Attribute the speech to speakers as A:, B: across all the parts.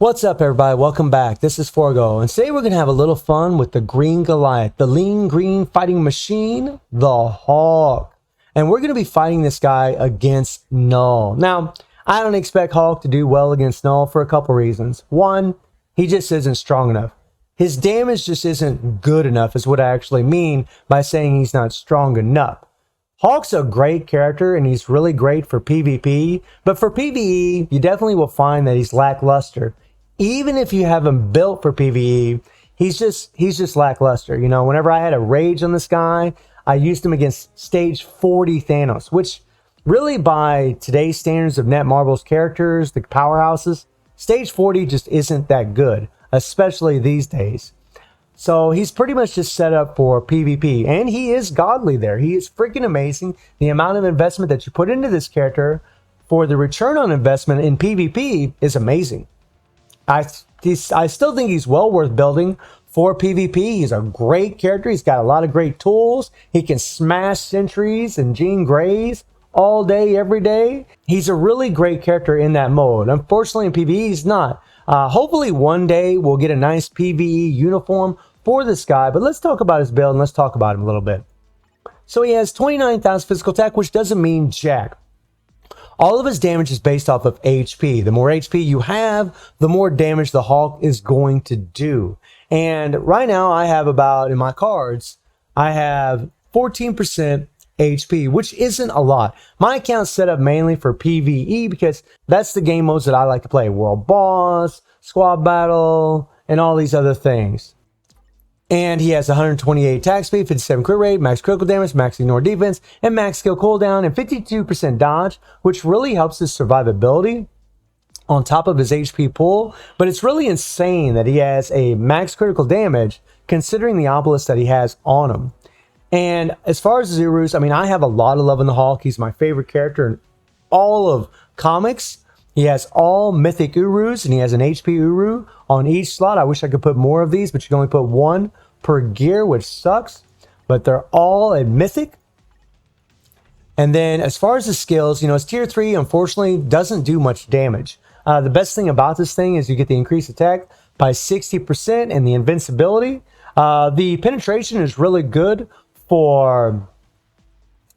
A: What's up, everybody? Welcome back. This is Forgo, and today we're going to have a little fun with the green Goliath, the lean green fighting machine, the Hawk. And we're going to be fighting this guy against Knull. Now, I don't expect Hawk to do well against Knull for a couple reasons. One, he just isn't strong enough. His damage just isn't good enough is what I actually mean by saying he's not strong enough. Hawk's a great character and he's really great for PvP, but for PvE, you definitely will find that he's lackluster. Even if you have him built for PvE, he's just lackluster. You know, whenever I had a rage on this guy, I used him against stage 40 Thanos, which really by today's standards of Netmarble's characters, the powerhouses, stage 40 just isn't that good, especially these days. So he's pretty much just set up for PvP, and he is godly there. He is freaking amazing. The amount of investment that you put into this character for the return on investment in PvP is amazing. I still think he's well worth building for PvP. He's a great character. He's got a lot of great tools. He can smash sentries and Jean Greys all day, every day. He's a really great character in that mode. Unfortunately, in PvE, he's not. Hopefully, one day we'll get a nice PvE uniform for this guy. But let's talk about his build and let's talk about him a little bit. So he has 29,000 physical attack, which doesn't mean jack. All of his damage is based off of HP. The more HP you have, the more damage the Hawk is going to do. And right now I have about, in my cards, I have 14% HP, which isn't a lot. My account's set up mainly for PvE because that's the game modes that I like to play. World Boss, Squad Battle, and all these other things. And he has 128 attack speed, 57 crit rate, max critical damage, max ignore defense, and max skill cooldown, and 52% dodge, which really helps his survivability on top of his HP pool. But it's really insane that he has a max critical damage considering the obelisk that he has on him. And as far as Zurus, I mean, I have a lot of love in the Hawk. He's my favorite character in all of comics. He has all mythic Urus, and he has an HP Uru on each slot. I wish I could put more of these, but you can only put one per gear, which sucks. But they're all at mythic. And then as far as the skills, you know, his tier 3, unfortunately, doesn't do much damage. The best thing about this thing is you get the increased attack by 60% and the invincibility. The penetration is really good for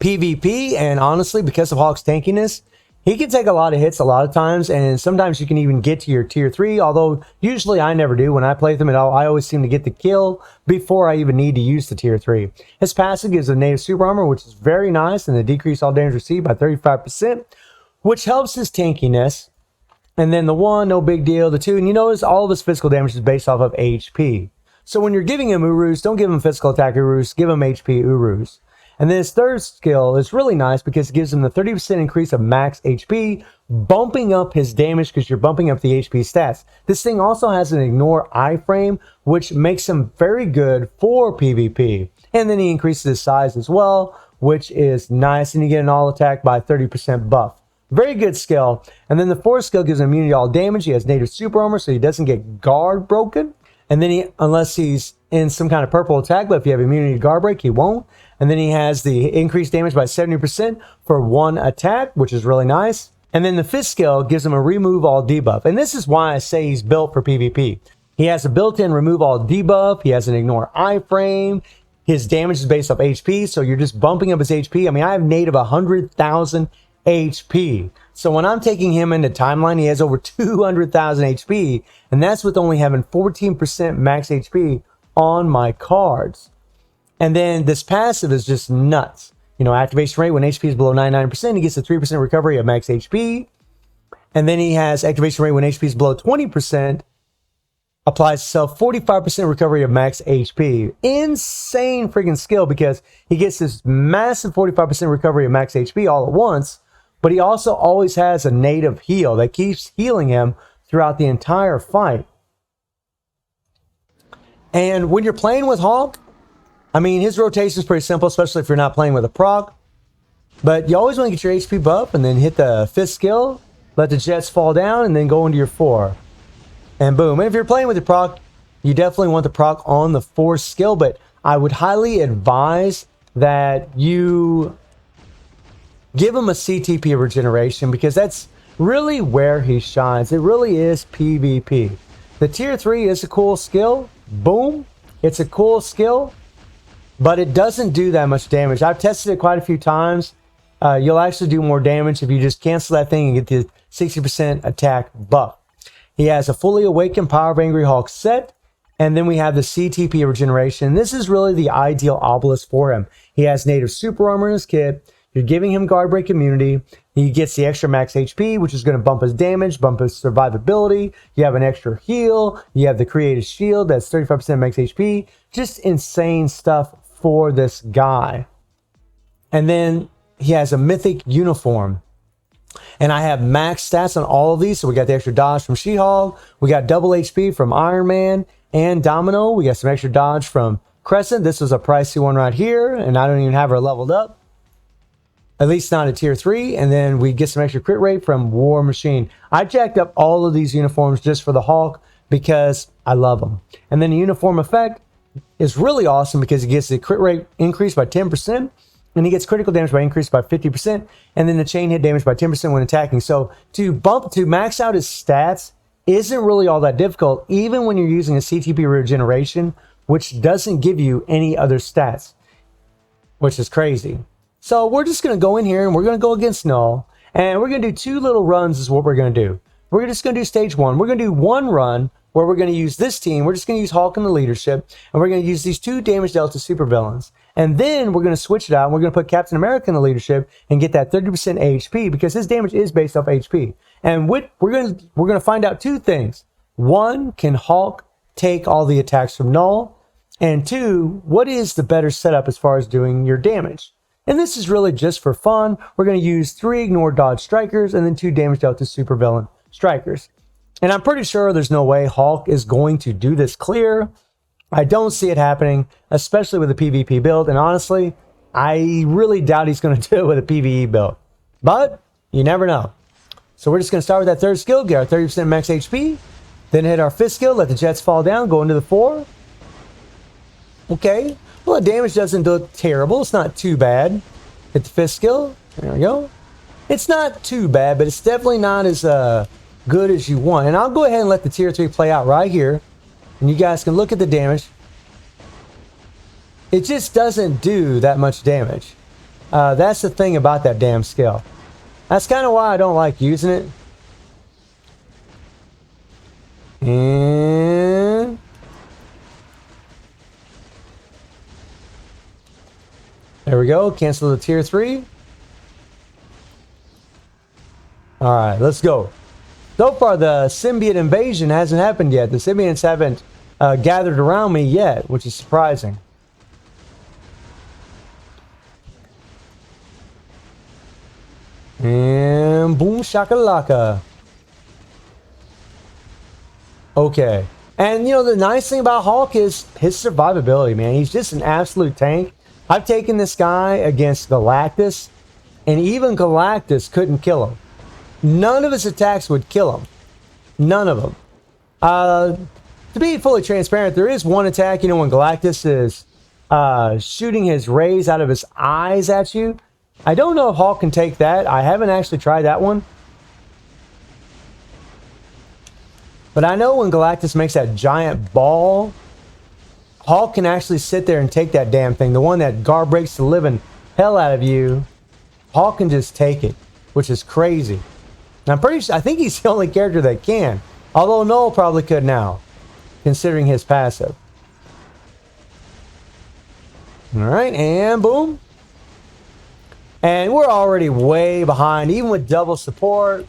A: PvP, and honestly, because of Hawk's tankiness, he can take a lot of hits a lot of times, and sometimes you can even get to your tier 3, although usually I never do. When I play them at all, I always seem to get the kill before I even need to use the tier 3. His passive gives a native super armor, which is very nice, and the decrease all damage received by 35%, which helps his tankiness. And then the 1, no big deal. The 2, and you notice all of his physical damage is based off of HP. So when you're giving him Urus, don't give him physical attack Urus, give him HP Urus. And then his third skill is really nice because it gives him the 30% increase of max HP, bumping up his damage because you're bumping up the HP stats. This thing also has an ignore iframe, which makes him very good for PvP. And then he increases his size as well, which is nice. And you get an all attack by 30% buff. Very good skill. And then the fourth skill gives him immunity to all damage. He has native super armor, so he doesn't get guard broken. And then unless he's in some kind of purple attack, but if you have immunity to guard break, he won't. And then he has the increased damage by 70% for one attack, which is really nice. And then the fifth skill gives him a remove all debuff. And this is why I say he's built for PvP. He has a built-in remove all debuff. He has an ignore iframe. His damage is based off HP, so you're just bumping up his HP. I mean, I have native 100,000 HP. So when I'm taking him into timeline, he has over 200,000 HP, and that's with only having 14% max HP on my cards. And then this passive is just nuts. You know, activation rate when HP is below 99%, he gets a 3% recovery of max HP. And then he has activation rate when HP is below 20%, applies itself 45% recovery of max HP. Insane freaking skill because he gets this massive 45% recovery of max HP all at once. But he also always has a native heal that keeps healing him throughout the entire fight. And when you're playing with Hawk, I mean, his rotation is pretty simple, especially if you're not playing with a proc. But you always want to get your HP buff and then hit the fifth skill, let the jets fall down, and then go into your 4. And boom. And if you're playing with the proc, you definitely want the proc on the 4th skill, but I would highly advise that you give him a CTP regeneration because that's really where he shines. It really is PvP. The tier 3 is a cool skill. Boom. It's a cool skill, but it doesn't do that much damage. I've tested it quite a few times. You'll actually do more damage if you just cancel that thing and get the 60% attack buff. He has a fully awakened Power of Angry Hulk set, and then we have the CTP regeneration. This is really the ideal obelisk for him. He has native super armor in his kit. You're giving him guard break immunity. He gets the extra max HP, which is going to bump his damage, bump his survivability. You have an extra heal. You have the creative shield that's 35% max HP. Just insane stuff for this guy. And then he has a mythic uniform. And I have max stats on all of these. So we got the extra dodge from She-Hulk. We got double HP from Iron Man and Domino. We got some extra dodge from Crescent. This was a pricey one right here. And I don't even have her leveled up. At least not a tier 3. And then we get some extra crit rate from War Machine. I jacked up all of these uniforms just for the Hulk because I love them. And then the uniform effect is really awesome because he gets the crit rate increased by 10%. And he gets critical damage by increased by 50%. And then the chain hit damage by 10% when attacking. So to max out his stats isn't really all that difficult, even when you're using a CTP regeneration, which doesn't give you any other stats, which is crazy. So we're just going to go in here and we're going to go against Knull. And we're going to do 2 little runs is what we're going to do. We're just going to do stage 1. We're going to do 1 run where we're going to use this team. We're just going to use Hulk in the leadership. And we're going to use these 2 damage dealt to supervillains. And then we're going to switch it out. And we're going to put Captain America in the leadership and get that 30% HP because his damage is based off HP. And we're going to find out 2 things. 1, can Hulk take all the attacks from Knull? And 2, what is the better setup as far as doing your damage? And this is really just for fun. We're going to use 3 ignore dodge strikers and then 2 damage dealt to supervillain strikers. And I'm pretty sure there's no way Hulk is going to do this clear. I don't see it happening, especially with a PvP build. And honestly, I really doubt he's going to do it with a PvE build. But you never know. So we're just going to start with that 3rd skill, get our 30% max HP. Then hit our 5th skill, let the jets fall down, go into the 4. Okay. Well, the damage doesn't look terrible. It's not too bad. Hit the 5th skill. There we go. It's not too bad, but it's definitely not as good as you want. And I'll go ahead and let the tier 3 play out right here. And you guys can look at the damage. It just doesn't do that much damage. That's the thing about that damn skill. That's kind of why I don't like using it. And there we go. Cancel the tier 3. Alright, let's go. So far, the symbiote invasion hasn't happened yet. The symbiotes haven't gathered around me yet, which is surprising. And boom shakalaka. Okay. And, you know, the nice thing about Hulk is his survivability, man. He's just an absolute tank. I've taken this guy against Galactus, and even Galactus couldn't kill him. None of his attacks would kill him. None of them. To be fully transparent, there is one attack, you know, when Galactus is shooting his rays out of his eyes at you. I don't know if Hulk can take that. I haven't actually tried that one. But I know when Galactus makes that giant ball, Hulk can actually sit there and take that damn thing. The one that guard breaks the living hell out of you. Hulk can just take it, which is crazy. And I'm pretty sure, I think he's the only character that can. Although Knull probably could now, considering his passive. Alright, and boom. And we're already way behind, even with double support.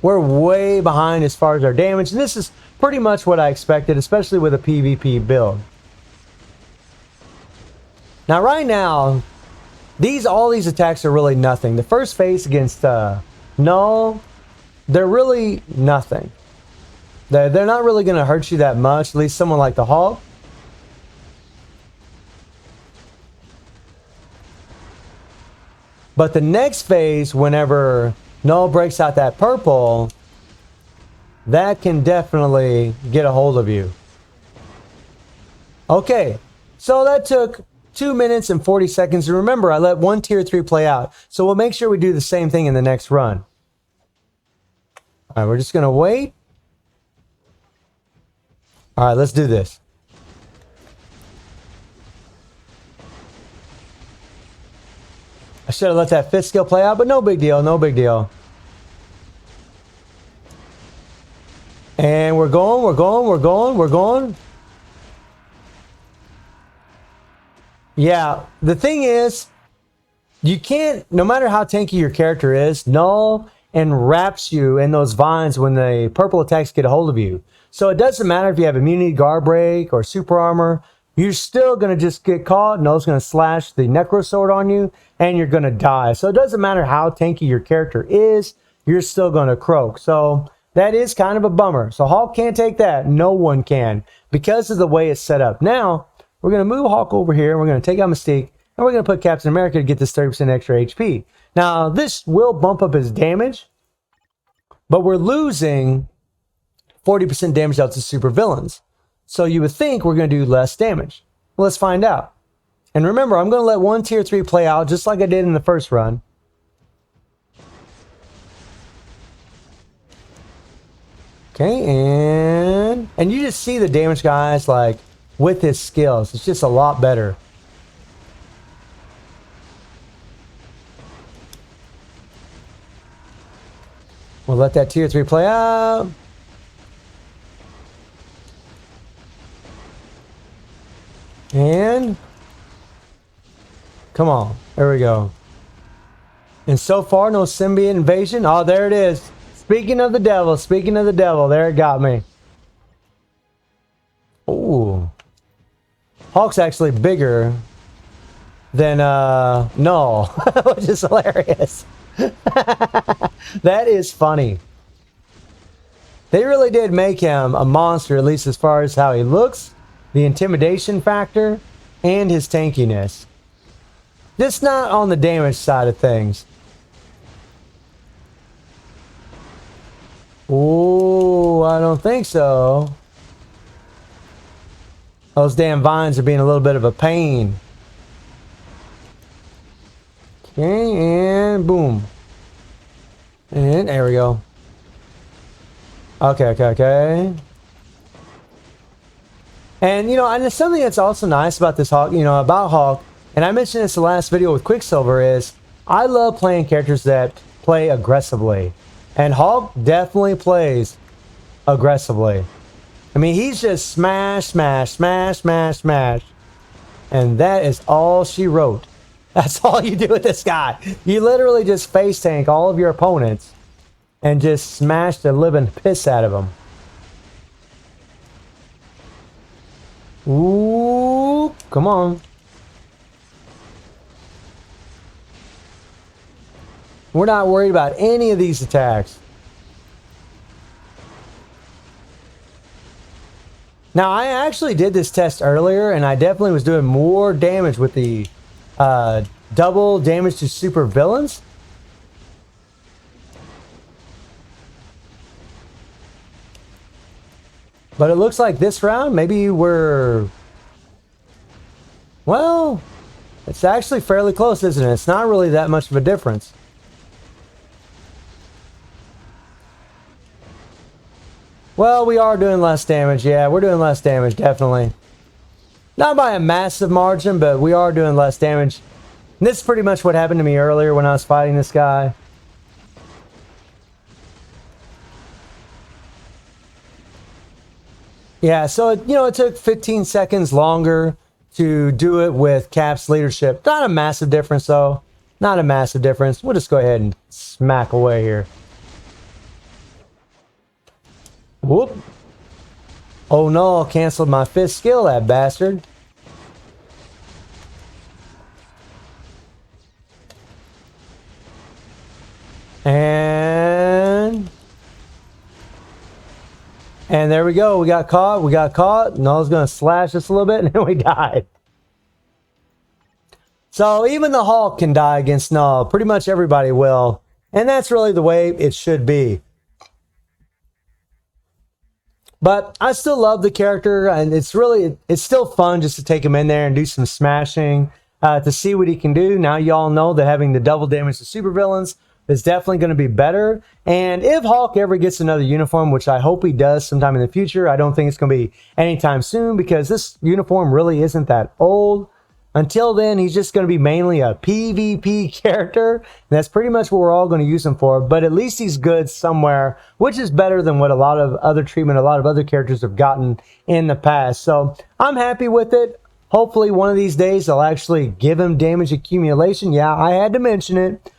A: We're way behind as far as our damage. And this is pretty much what I expected, especially with a PvP build. Now, right now, all these attacks are really nothing. The first phase against Knull, they're really nothing. They're not really going to hurt you that much, at least someone like the Hulk. But the next phase, whenever Knull breaks out that purple, that can definitely get a hold of you. Okay, so that took 2 minutes and 40 seconds. And remember, I let one tier 3 play out. So we'll make sure we do the same thing in the next run. All right, we're just going to wait. All right, let's do this. I should have let that fifth skill play out, but no big deal, no big deal. And we're going, we're going, we're going, we're going. Yeah, the thing is, you can't, no matter how tanky your character is, Knull enwraps you in those vines when the purple attacks get a hold of you. So it doesn't matter if you have immunity, guard break, or super armor. You're still going to just get caught. Knull's going to slash the necro sword on you, and you're going to die. So it doesn't matter how tanky your character is, you're still going to croak. So that is kind of a bummer. So Hawk can't take that. No one can, because of the way it's set up. Now, we're going to move Hawk over here, and we're going to take out Mystique, and we're going to put Captain America to get this 30% extra HP. Now, this will bump up his damage, but we're losing 40% damage out to super villains. So you would think we're going to do less damage. Well, let's find out. And remember, I'm going to let one tier 3 play out just like I did in the first run. Okay, and you just see the damage, guys, like with his skills. It's just a lot better. We'll let that tier 3 play out. And come on, there we go. And so far, no symbiote invasion. Oh, there it is. Speaking of the devil, there it got me. Ooh. Hawk's actually bigger than Knull, which is hilarious. That is funny. They really did make him a monster, at least as far as how he looks, the intimidation factor, and his tankiness. Just not on the damage side of things. Ooh, I don't think so. Those damn vines are being a little bit of a pain. Okay, and boom. And there we go. Okay. And, you know, and something that's also nice about this Hawk, you know, about Hawk, and I mentioned this in the last video with Quicksilver, is I love playing characters that play aggressively. And Hawk definitely plays aggressively. I mean, he's just smash, smash, smash, smash, smash. And that is all she wrote. That's all you do with this guy. You literally just face tank all of your opponents and just smash the living piss out of them. Ooh, come on. We're not worried about any of these attacks. Now, I actually did this test earlier, and I definitely was doing more damage with the double damage to super villains. But it looks like this round, maybe we're... Well, it's actually fairly close, isn't it? It's not really that much of a difference. Well, we are doing less damage. Yeah, we're doing less damage, definitely. Not by a massive margin, but we are doing less damage. And this is pretty much what happened to me earlier when I was fighting this guy. Yeah, so, you know, it took 15 seconds longer to do it with Cap's leadership. Not a massive difference, though. Not a massive difference. We'll just go ahead and smack away here. Whoop. Oh no, canceled my fifth skill, that bastard. And there we go. We got caught. Knull's going to slash us a little bit, and then we died. So even the Hulk can die against Knull. Pretty much everybody will. And that's really the way it should be. But I still love the character, and it's still fun just to take him in there and do some smashing to see what he can do. Now you all know that having the double damage to supervillains, is definitely going to be better. And if Hulk ever gets another uniform, which I hope he does sometime in the future, I don't think it's going to be anytime soon because this uniform really isn't that old. Until then, he's just going to be mainly a PvP character. And that's pretty much what we're all going to use him for. But at least he's good somewhere, which is better than what a lot of other characters have gotten in the past. So I'm happy with it. Hopefully one of these days they'll actually give him damage accumulation. Yeah, I had to mention it.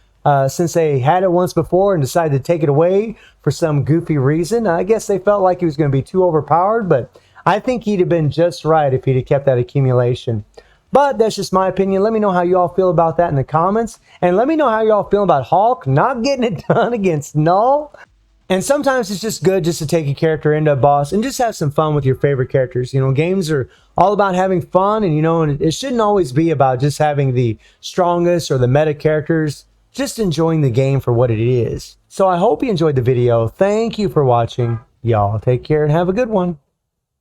A: Since they had it once before and decided to take it away for some goofy reason. I guess they felt like he was going to be too overpowered. But I think he'd have been just right if he'd have kept that accumulation. But that's just my opinion. Let me know how you all feel about that in the comments. And let me know how you all feel about Hulk not getting it done against Knull. And sometimes it's just good just to take a character into a boss and just have some fun with your favorite characters. You know, games are all about having fun. And, you know, it shouldn't always be about just having the strongest or the meta characters. Just enjoying the game for what it is. So I hope you enjoyed the video. Thank you for watching. Y'all take care and have a good one.